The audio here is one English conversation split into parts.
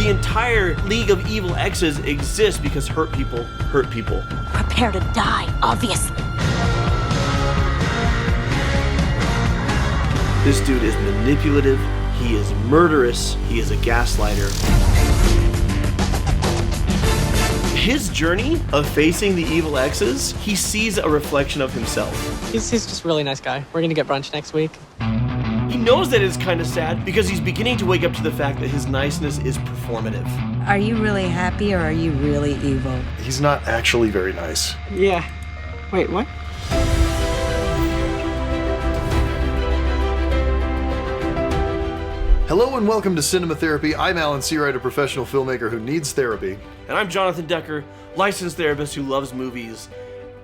The entire League of Evil Exes exists because hurt people hurt people. Prepare to die, obviously. This dude is manipulative, he is murderous, he is a gaslighter. His journey of facing the evil exes, he sees a reflection of himself. He's just a really nice guy. We're gonna get brunch next week. He knows that it's kind of sad because he's beginning to wake up to the fact that his niceness is performative. Are you really happy or are you really evil? He's not actually very nice. Yeah. Wait, what? Hello and welcome to Cinema Therapy. I'm Alan Seawright, a professional filmmaker who needs therapy. And I'm Jonathan Decker, licensed therapist who loves movies,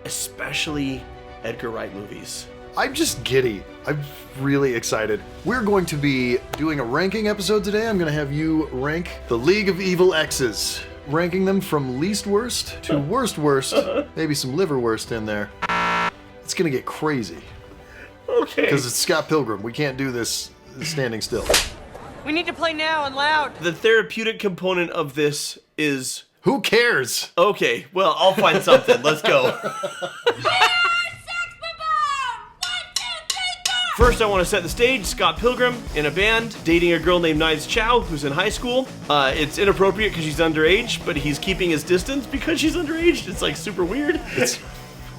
especially Edgar Wright movies. I'm just giddy. I'm really excited. We're going to be doing a ranking episode today. I'm going to have you rank the League of Evil Exes, ranking them from least worst to worst, maybe some liver worst in there. It's going to get crazy. Okay. Because it's Scott Pilgrim. We can't do this standing still. We need to play now and loud. The therapeutic component of this is... Who cares? Okay, well, I'll find something. Let's go. First, I want to set the stage. Scott Pilgrim in a band, dating a girl named Knives Chow, who's in high school. It's inappropriate because she's underage, but he's keeping his distance because she's underage. It's like super weird. It's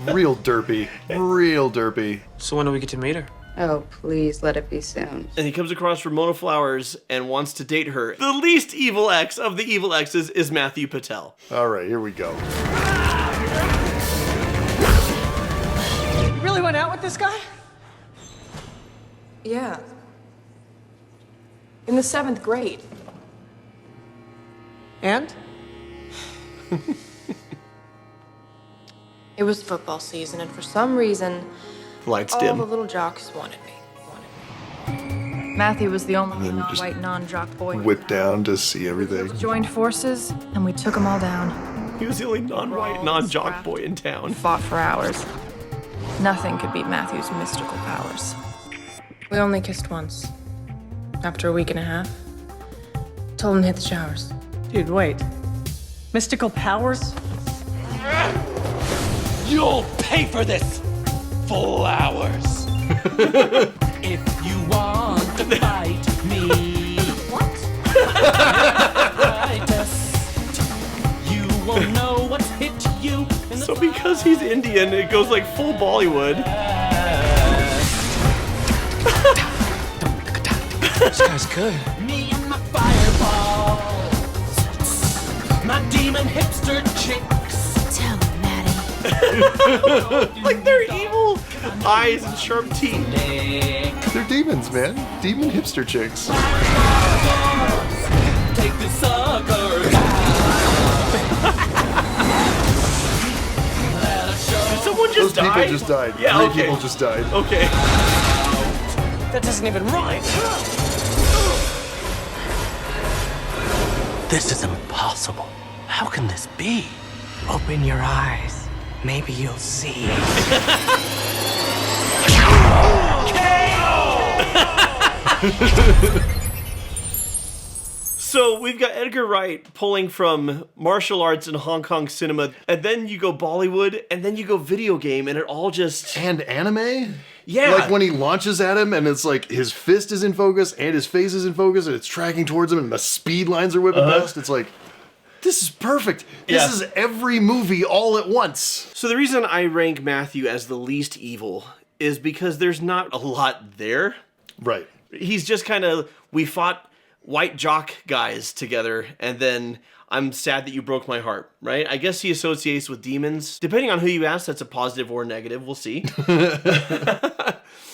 real derpy. Real derpy. So when do we get to meet her? Oh, please let it be soon. And he comes across Ramona Flowers and wants to date her. The least evil ex of the evil exes is Matthew Patel. All right, here we go. You really went out with this guy? Yeah. In the 7th grade. And? It was football season, and for some reason, Lights all dim. the little jocks wanted me. Matthew was the only then just non-white, non-jock boy. Whip down to see everything. Joined forces, and we took them all down. He was the only non-white, non-jock boy in town. Fought for hours. Nothing could beat Matthew's mystical powers. We only kissed once. After a week and a half. Told him to hit the showers. Dude, wait. Mystical powers? You'll pay for this! Flowers! If you want to fight me, what? You won't know what's hit you. So because he's Indian, it goes like full Bollywood. This guy's good. Me and my fireballs, my demon hipster chicks. Tell him, Maddie. Like they're evil eyes and sharp teeth. They're demons, man. Demon hipster chicks. Take the sucker. Did someone just Those die? people just died. Yeah, Three okay. people just died. Okay. That doesn't even rhyme. This is impossible. How can this be? Open your eyes. Maybe you'll see. So we've got Edgar Wright pulling from martial arts and Hong Kong cinema, and then you go Bollywood, and then you go video game, and it all just... And anime? Yeah. Like when he launches at him and it's like his fist is in focus and his face is in focus and it's tracking towards him and the speed lines are whipping past. It's like, this is perfect. This is every movie all at once. So the reason I rank Matthew as the least evil is because there's not a lot there. Right. He's just kind of, we fought white jock guys together, and then I'm sad that you broke my heart, right? I guess he associates with demons. Depending on who you ask, that's a positive or a negative. We'll see.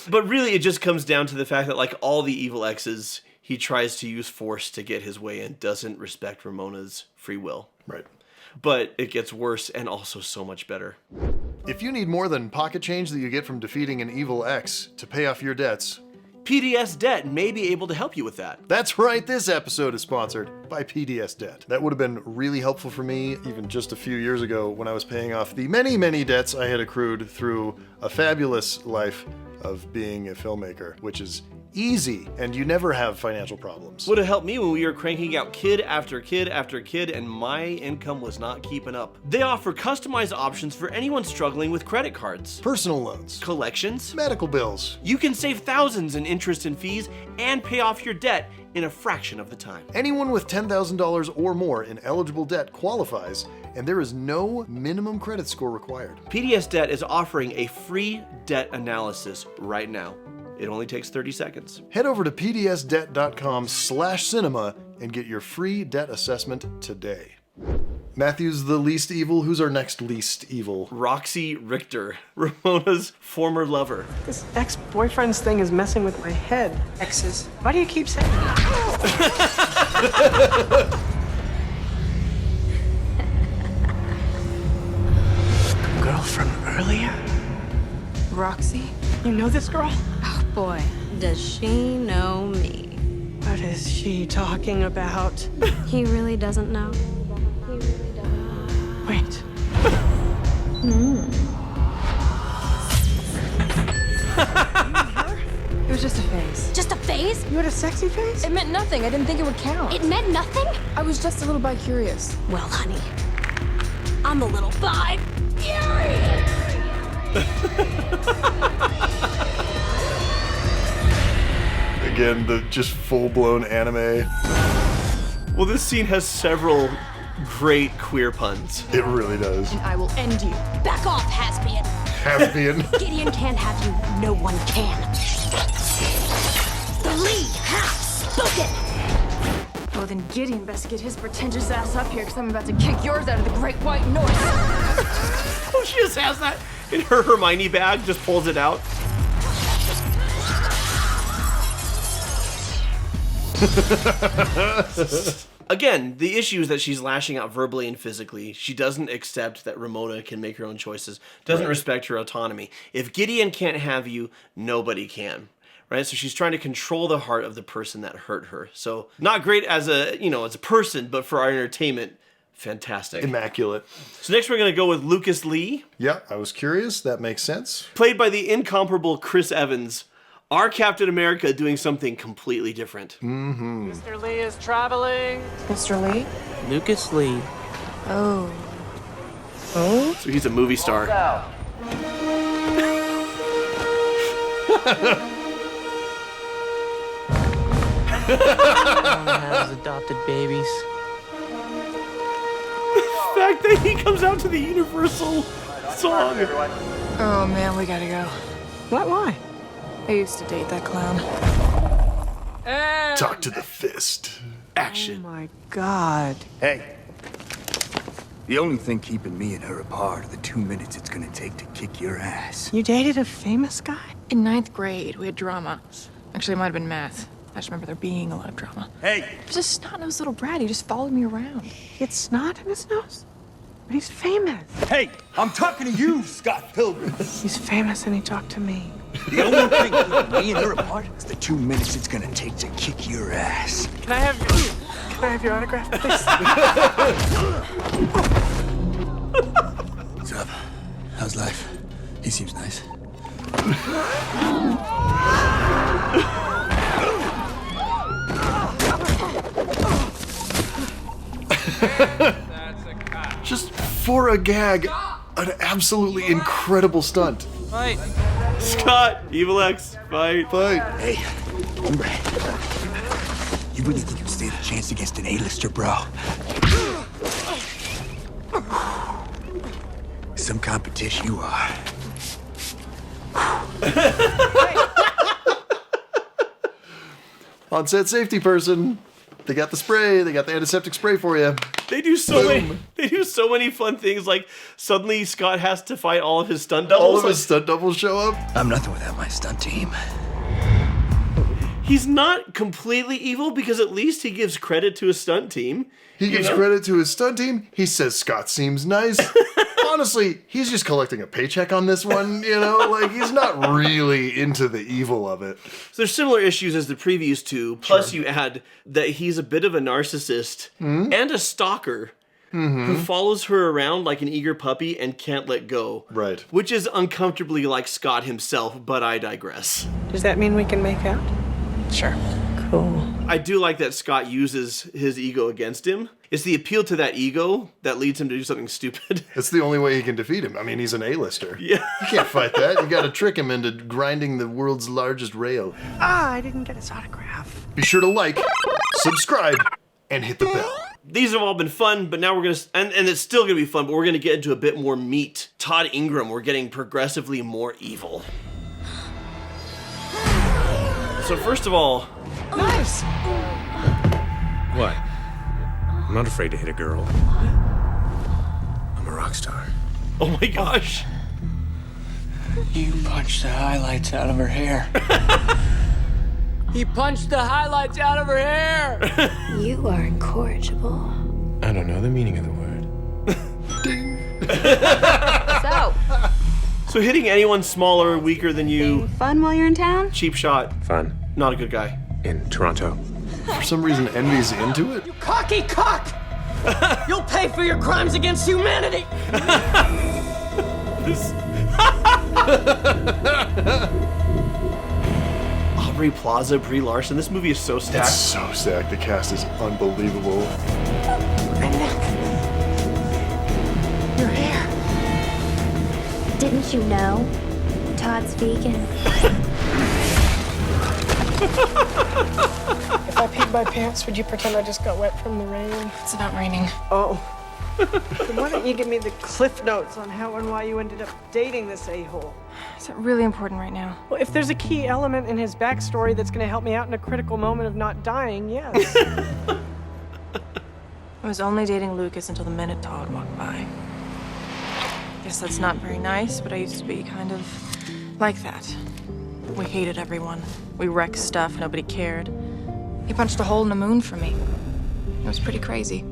But really, it just comes down to the fact that, like all the evil exes, he tries to use force to get his way and doesn't respect Ramona's free will. Right. But it gets worse and also so much better. If you need more than pocket change that you get from defeating an evil ex to pay off your debts, PDS Debt may be able to help you with that. that's right, this episode is sponsored by PDS Debt. That would have been really helpful for me even just a few years ago when I was paying off the many, many debts I had accrued through a fabulous life of being a filmmaker, which is Easy, and you never have financial problems. Would have helped me when we were cranking out kid after kid after kid and my income was not keeping up. They offer customized options for anyone struggling with credit cards, Personal loans, collections. medical bills. You can save thousands in interest and fees and pay off your debt in a fraction of the time. Anyone with $10,000 or more in eligible debt qualifies, and there is no minimum credit score required. PDS Debt is offering a free debt analysis right now. It only takes 30 seconds. Head over to pdsdebt.com/cinema and get your free debt assessment today. Matthew's the least evil. Who's our next least evil? Roxy Richter, Ramona's former lover. This ex-boyfriend's thing is messing with my head. Exes. Why do you keep saying that? Girl from earlier? Roxy? You know this girl? Oh boy, does she know me. What is she talking about? He really doesn't know. Wait. It was just a phase. Just a phase? You had a sexy face? It meant nothing. I didn't think it would count. It meant nothing? I was just a little bi-curious. Well, honey, I'm a little bi-furious. Again, the just full-blown anime. Well, this scene has several great queer puns. It really does. I will end you. Back off, has-been. Has-been. Gideon can't have you. No one can. The Lee has spoken. Well, then Gideon best get his pretentious ass up here, because I'm about to kick yours out of the Great White North. Oh, she just has that in her Hermione bag, just pulls it out. Again, the issue is that she's lashing out verbally and physically. She doesn't accept that Ramona can make her own choices, doesn't respect her autonomy. If Gideon can't have you, nobody can. Right? So she's trying to control the heart of the person that hurt her. So not great as a, as a person, but for our entertainment, fantastic. Immaculate. So next we're going to go with Lucas Lee, Yeah, I was curious. That makes sense. played by the incomparable Chris Evans. Our Captain America doing something completely different. Mr. Lee is traveling. Mr. Lee? Lucas Lee. Oh. So he's a movie star. Has adopted babies. The fact that he comes out to the Universal song. Oh, man, we gotta go. What? Why? I used to date that clown. Talk to the fist. Oh Action. my God. Hey. The only thing keeping me and her apart are the 2 minutes it's gonna take to kick your ass. You dated a famous guy? In 9th grade, we had drama. Actually, it might have been math. I just remember there being a lot of drama. Hey! He was a snot-nosed little brat. He just followed me around. He had snot in his nose? But he's famous. Hey! I'm talking to you, Scott Pilgrim! He's famous and he talked to me. The only thing keeping me and her apart is the 2 minutes it's gonna take to kick your ass. Can I have your autograph, please? What's up? How's life? He seems nice. Just for a gag, an absolutely incredible stunt. Right. Scott, Evil X, fight. Fight. Hey, hombre. You really think you stand a chance against an A-lister, bro? Some competition you are. On set safety person. They got the spray. They got the antiseptic spray for you. They do so Boom. many. They do so many fun things. Like suddenly Scott has to fight all of his stunt All doubles. of his stunt doubles show up. I'm nothing without my stunt team. He's not completely evil because at least he gives credit to his stunt team. He gives credit to his stunt team. He says Scott seems nice. Honestly, he's just collecting a paycheck on this one, Like, he's not really into the evil of it. So there's similar issues as the previous two. Plus, you add that he's a bit of a narcissist and a stalker who follows her around like an eager puppy and can't let go. Right. Which is uncomfortably like Scott himself, but I digress. Does that mean we can make out? Sure. Cool. I do like that Scott uses his ego against him. It's the appeal to that ego that leads him to do something stupid. It's the only way he can defeat him. I mean, he's an A-lister. Yeah. You can't fight that. You gotta trick him into grinding the world's largest rail. I didn't get his autograph. Be sure to like, subscribe, and hit the bell. These have all been fun, but now we're gonna, and it's still gonna be fun, but we're gonna get into a bit more meat. Todd Ingram, we're getting progressively more evil. So first of all, Nice! What? I'm not afraid to hit a girl. I'm a rock star. oh my gosh. You punched the highlights out of her hair. He punched the highlights out of her hair! You are incorrigible. I don't know the meaning of the word. So, So hitting anyone smaller, weaker than you, fun while you're in town? cheap shot, Fun. not a good guy. In Toronto. For some reason, Envy's into it. Cocky cock! You'll pay for your crimes against humanity! Aubrey Plaza, Brie Larson, this movie is so stacked. It's so stacked. The cast is unbelievable. My neck. Your hair. Didn't you know? Todd's vegan. If I peed my pants, would you pretend I just got wet from the rain? It's not raining. Oh. Then why don't you give me the cliff notes on how and why you ended up dating this a-hole? Is that really important right now? Well, if there's a key element in his backstory that's going to help me out in a critical moment of not dying, yes. I was only dating Lucas until the minute Todd walked by. Guess that's not very nice, but I used to be kind of like that. We hated everyone. We wrecked stuff, nobody cared. He punched a hole in the moon for me. It was pretty crazy.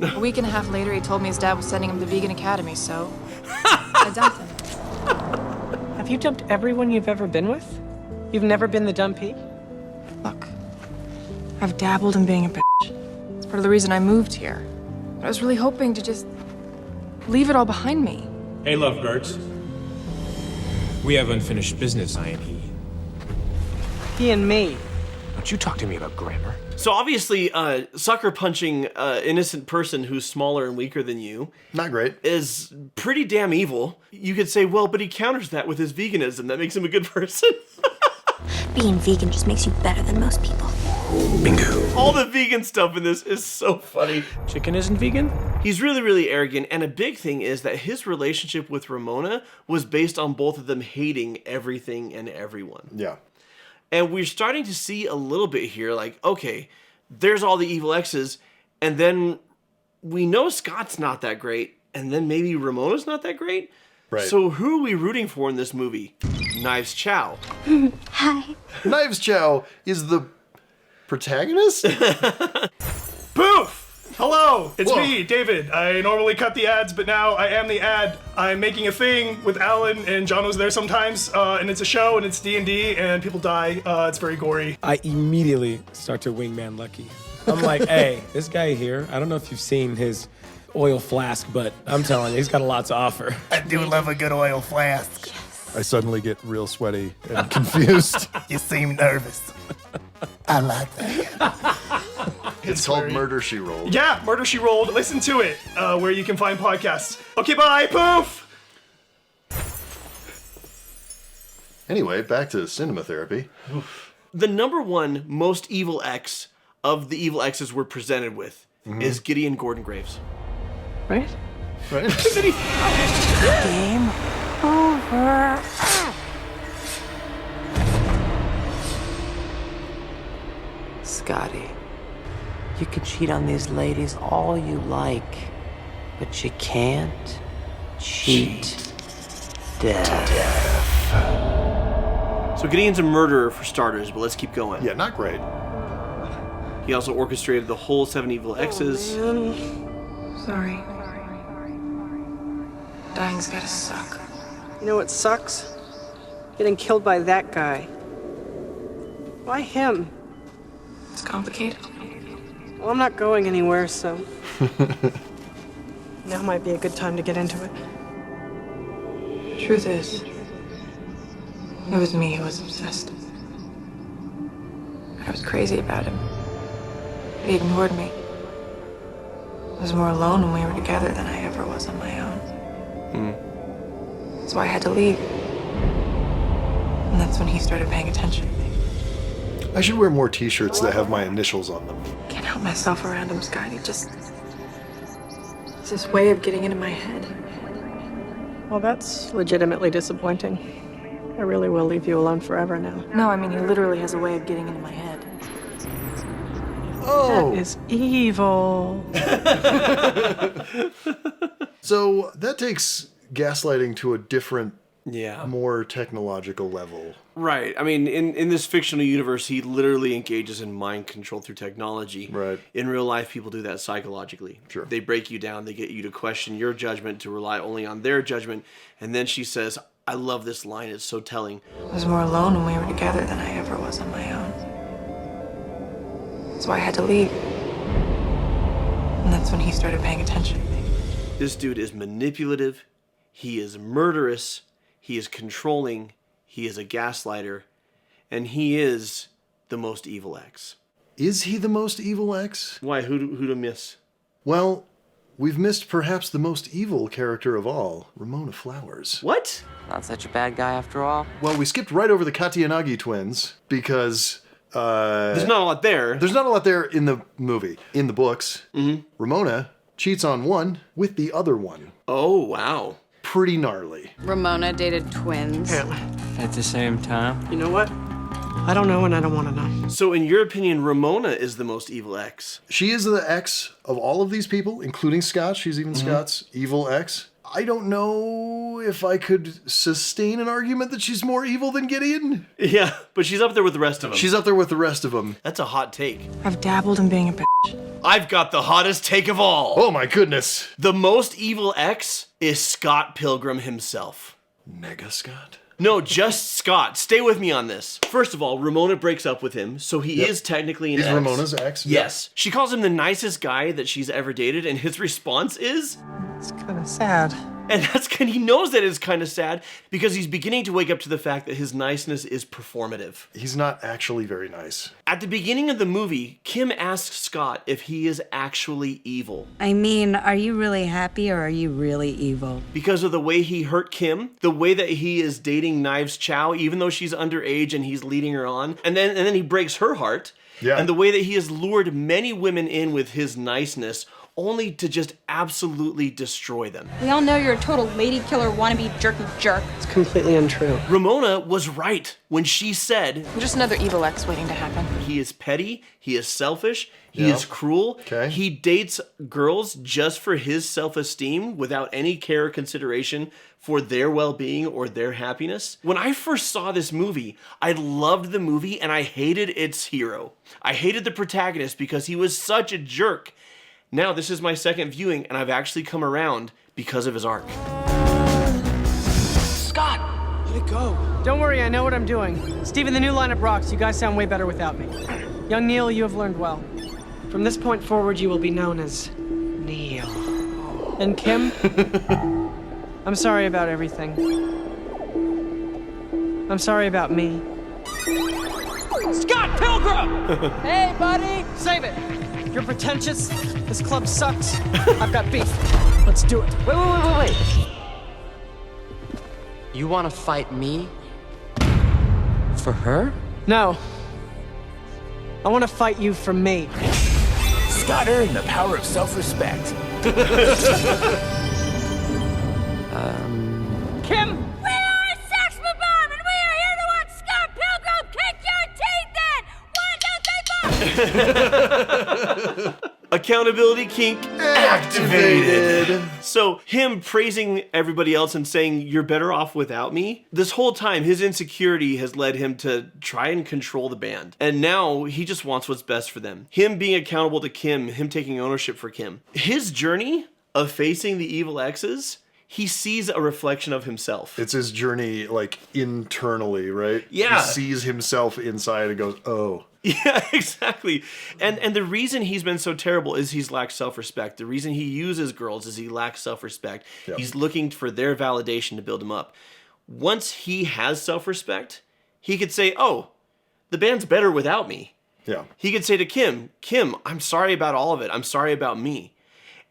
A week and a half later, he told me his dad was sending him to Vegan Academy, so I dumped him. Have you dumped everyone you've ever been with? You've never been the dumpee? Look, I've dabbled in being a bitch. It's part of the reason I moved here. But I was really hoping to just leave it all behind me. Hey, lovebirds. We have unfinished business, I and he. He and me. Don't you talk to me about grammar. So obviously, sucker punching an innocent person who's smaller and weaker than you Not great. is pretty damn evil. You could say, well, but he counters that with his veganism. That makes him a good person. Being vegan just makes you better than most people. Bingo. All the vegan stuff in this is so funny. Chicken isn't vegan? He's really, really arrogant, and a big thing is that his relationship with Ramona was based on both of them hating everything and everyone. Yeah. And we're starting to see a little bit here, like, okay, there's all the evil exes, and then we know Scott's not that great, and then maybe Ramona's not that great. Right. So who are we rooting for in this movie? Knives Chow. Hi. Knives Chow is the protagonist? Poof! Hello, it's Whoa. me, David. I normally cut the ads, but now I am the ad. I'm making a thing with Alan, and John was there sometimes, and it's a show, and it's D&D, and people die. It's very gory. I immediately start to wingman Lucky. I'm like, hey, this guy here, I don't know if you've seen his oil flask, but I'm telling you, he's got a lot to offer. I do love a good oil flask. I suddenly get real sweaty and confused. You seem nervous. I like that. It's called Murder, She Rolled. Yeah, Murder, She Rolled. Listen to it, where you can find podcasts. Okay, bye, poof! Anyway, back to cinema therapy. The number one most evil ex of the evil exes we're presented with is Gideon Gordon Graves. Right? Right? Game over. Scotty, you can cheat on these ladies all you like, but you can't cheat death. So Gideon's a murderer for starters, but let's keep going. Yeah, not great. He also orchestrated the whole 7 evil exes. Sorry. Dying's gotta suck. You know what sucks? Getting killed by that guy. Why him? It's complicated. Well, I'm not going anywhere, so... now might be a good time to get into it. Truth is, it was me who was obsessed. was crazy about him. He ignored me. I was more alone when we were together than I ever was on my own. So I had to leave. And that's when he started paying attention. I should wear more t-shirts that have my initials on them. Can't help myself around him, Scott. It's this way of getting into my head. Well, that's legitimately disappointing. I really will leave you alone forever now. No, I mean, he literally has a way of getting into my head. Oh! That is evil. So that takes gaslighting to a different, Yeah. more technological level. Right. I mean, in this fictional universe, he literally engages in mind control through technology. Right. In real life, people do that psychologically. Sure. They break you down. They get you to question your judgment, to rely only on their judgment. And then she says, I love this line. It's so telling. I was more alone when we were together than I ever was on my own. So I had to leave. And that's when he started paying attention. This dude is manipulative. He is murderous. He is controlling. He is a gaslighter. And he is the most evil ex. Is he the most evil ex? Why? Who to miss? Well, we've missed perhaps the most evil character of all, Ramona Flowers. What? Not such a bad guy after all. Well, we skipped right over the Katiyanagi twins because... there's not a lot there. There's not a lot there in the movie. In the books, Ramona cheats on one with the other one. Oh, wow. Pretty gnarly. Ramona dated twins. At the same time? You know what? I don't know and I don't want to know. So in your opinion, Ramona is the most evil ex? She is the ex of all of these people, including Scott. She's even Scott's evil ex. I don't know if I could sustain an argument that she's more evil than Gideon. Yeah, but she's up there with the rest of them. She's up there with the rest of them. That's a hot take. I've dabbled in being a bitch. I've got the hottest take of all. Oh my goodness. The most evil ex is Scott Pilgrim himself. Mega Scott? No, just Scott. Stay with me on this. First of all, Ramona breaks up with him, so he is technically an ex. He's Ramona's ex? Yes. She calls him the nicest guy that she's ever dated, and his response is... It's kind of sad. And he knows that it's kind of sad because he's beginning to wake up to the fact that his niceness is performative. He's not actually very nice. At the beginning of the movie, Kim asks Scott if he is actually evil. I mean, are you really happy or are you really evil? Because of the way he hurt Kim, the way that he is dating Knives Chow, even though she's underage and he's leading her on, and then he breaks her heart. Yeah. And the way that he has lured many women in with his niceness, only to just absolutely destroy them. We all know you're a total lady killer wannabe jerky jerk. It's completely untrue. Ramona was right when she said, I'm just another evil ex waiting to happen. He is petty, he is selfish, he is cruel, he dates girls just for his self-esteem without any care or consideration for their well-being or their happiness. When I first saw this movie, I loved the movie and I hated its hero. I hated the protagonist because he was such a jerk. Now, this is my second viewing, and I've actually come around because of his arc. Scott! Let it go. Don't worry, I know what I'm doing. Steven, the new lineup rocks. You guys sound way better without me. Young Neil, you have learned well. From this point forward, you will be known as Neil. And Kim, I'm sorry about everything. I'm sorry about me. Scott Pilgrim! Hey, buddy! Save it! You're pretentious. This club sucks. I've got beef. Let's do it. Wait. You want to fight me? For her? No. I want to fight you for me. Scott earned the power of self-respect. Kim! We are a sex bomb, and we are here to watch Scott Pilgrim kick your teeth in! 1, 2, 3, 4! Accountability kink activated. So him praising everybody else and saying, you're better off without me. This whole time, his insecurity has led him to try and control the band. And now he just wants what's best for them. Him being accountable to Kim, him taking ownership for Kim. His journey of facing the evil exes, he sees a reflection of himself. It's his journey, like, internally, right? Yeah. He sees himself inside and goes, oh. Yeah, exactly. And the reason he's been so terrible is he's lacked self-respect. The reason he uses girls is he lacks self-respect. Yep. He's looking for their validation to build him up. Once he has self-respect, he could say, oh, the band's better without me. Yeah. He could say to Kim, I'm sorry about all of it. I'm sorry about me.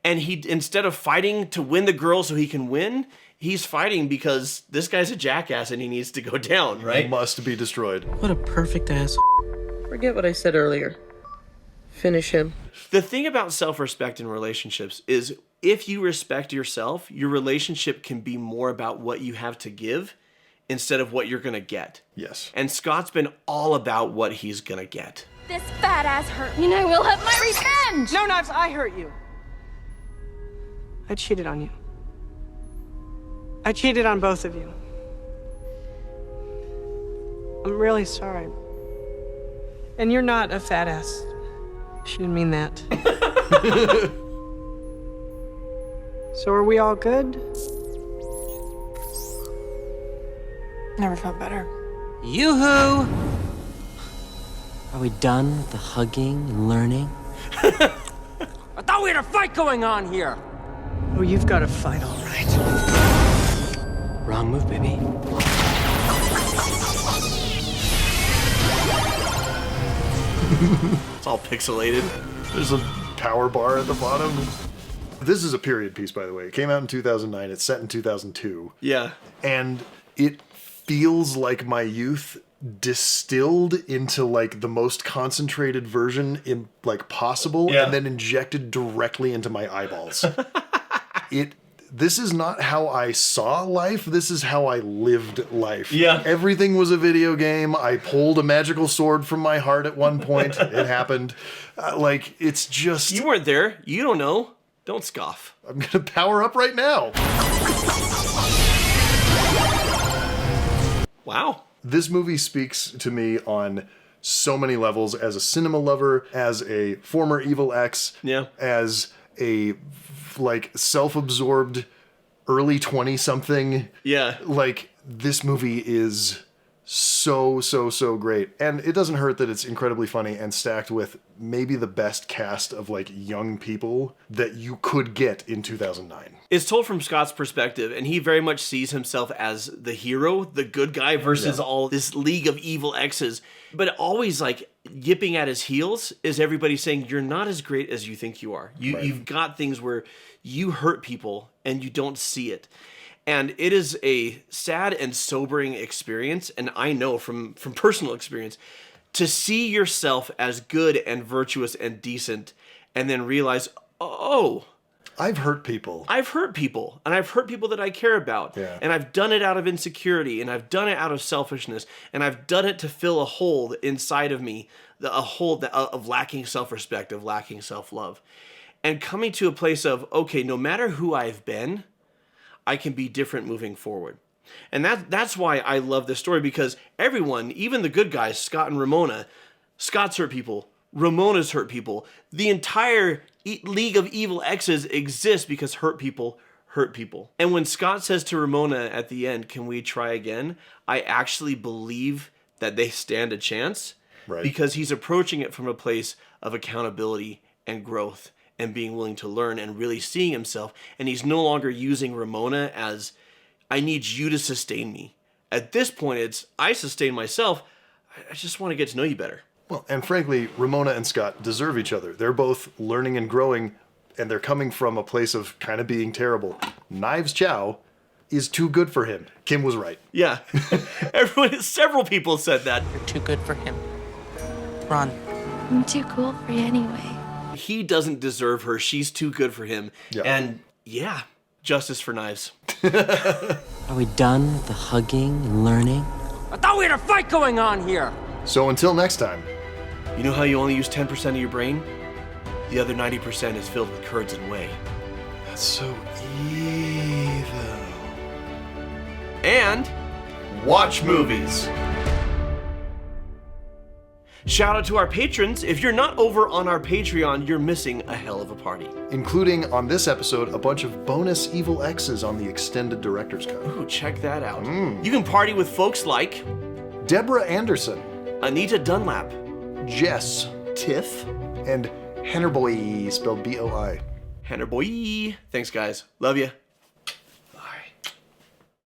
And he, instead of fighting to win the girl so he can win, he's fighting because this guy's a jackass and he needs to go down, right? He must be destroyed. What a perfect ass. Forget what I said earlier. Finish him. The thing about self-respect in relationships is if you respect yourself, your relationship can be more about what you have to give instead of what you're going to get. Yes. And Scott's been all about what he's going to get. This fat ass hurt me and I will have my revenge! No, Knives, I hurt you. I cheated on you. I cheated on both of you. I'm really sorry. And you're not a fat ass. She didn't mean that. So are we all good? Never felt better. Yoo-hoo! Are we done with the hugging and learning? I thought we had a fight going on here! Oh, you've got to fight, all right. Wrong move, baby. It's all pixelated. There's a power bar at the bottom. This is a period piece, by the way. It came out in 2009. It's set in 2002. Yeah. And it feels like my youth distilled into like the most concentrated version in like possible, and then injected directly into my eyeballs. This is not how I saw life. This is how I lived life. Yeah. Everything was a video game. I pulled a magical sword from my heart at one point. It happened. Like, it's just... You weren't there. You don't know. Don't scoff. I'm going to power up right now. Wow. This movie speaks to me on so many levels as a cinema lover, as a former evil ex, as a like self-absorbed early 20-something. Yeah. Like, this movie is so great. And it doesn't hurt that it's incredibly funny and stacked with maybe the best cast of like young people that you could get in 2009. It's told from Scott's perspective, and he very much sees himself as the hero, the good guy, versus all this league of evil exes. But always like yipping at his heels is everybody saying, you're not as great as you think you are. You've got things where you hurt people and you don't see it. And it is a sad and sobering experience, and I know from personal experience, to see yourself as good and virtuous and decent, and then realize, oh... I've hurt people. I've hurt people, and I've hurt people that I care about. Yeah. And I've done it out of insecurity, and I've done it out of selfishness, and I've done it to fill a hole inside of me, a hole of lacking self-respect, of lacking self-love. And coming to a place of, okay, no matter who I've been, I can be different moving forward. And that's why I love this story, because everyone, even the good guys, Scott and Ramona, Scott's hurt people, Ramona's hurt people. The entire league of evil exes exists because hurt people hurt people. And when Scott says to Ramona at the end, can we try again? I actually believe that they stand a chance, because he's approaching it from a place of accountability and growth and being willing to learn and really seeing himself. And he's no longer using Ramona as, I need you to sustain me. At this point, it's, I sustain myself. I just want to get to know you better. Well, and frankly, Ramona and Scott deserve each other. They're both learning and growing, and they're coming from a place of kind of being terrible. Knives Chow is too good for him. Kim was right. Yeah. Several people said that. You're too good for him. Run. I'm too cool for you anyway. He doesn't deserve her. She's too good for him. Yeah. And yeah, justice for Knives. Are we done with the hugging and learning? I thought we had a fight going on here! So until next time. You know how you only use 10% of your brain? The other 90% is filled with curds and whey. That's so evil. And watch movies. Shout out to our patrons. If you're not over on our Patreon, you're missing a hell of a party. Including on this episode, a bunch of bonus evil exes on the extended director's cut. Ooh, check that out. You can party with folks like Deborah Anderson, Anita Dunlap, Jess, Tiff, and Hennerboy, spelled B-O-I. Hennerboy. Thanks, guys. Love you.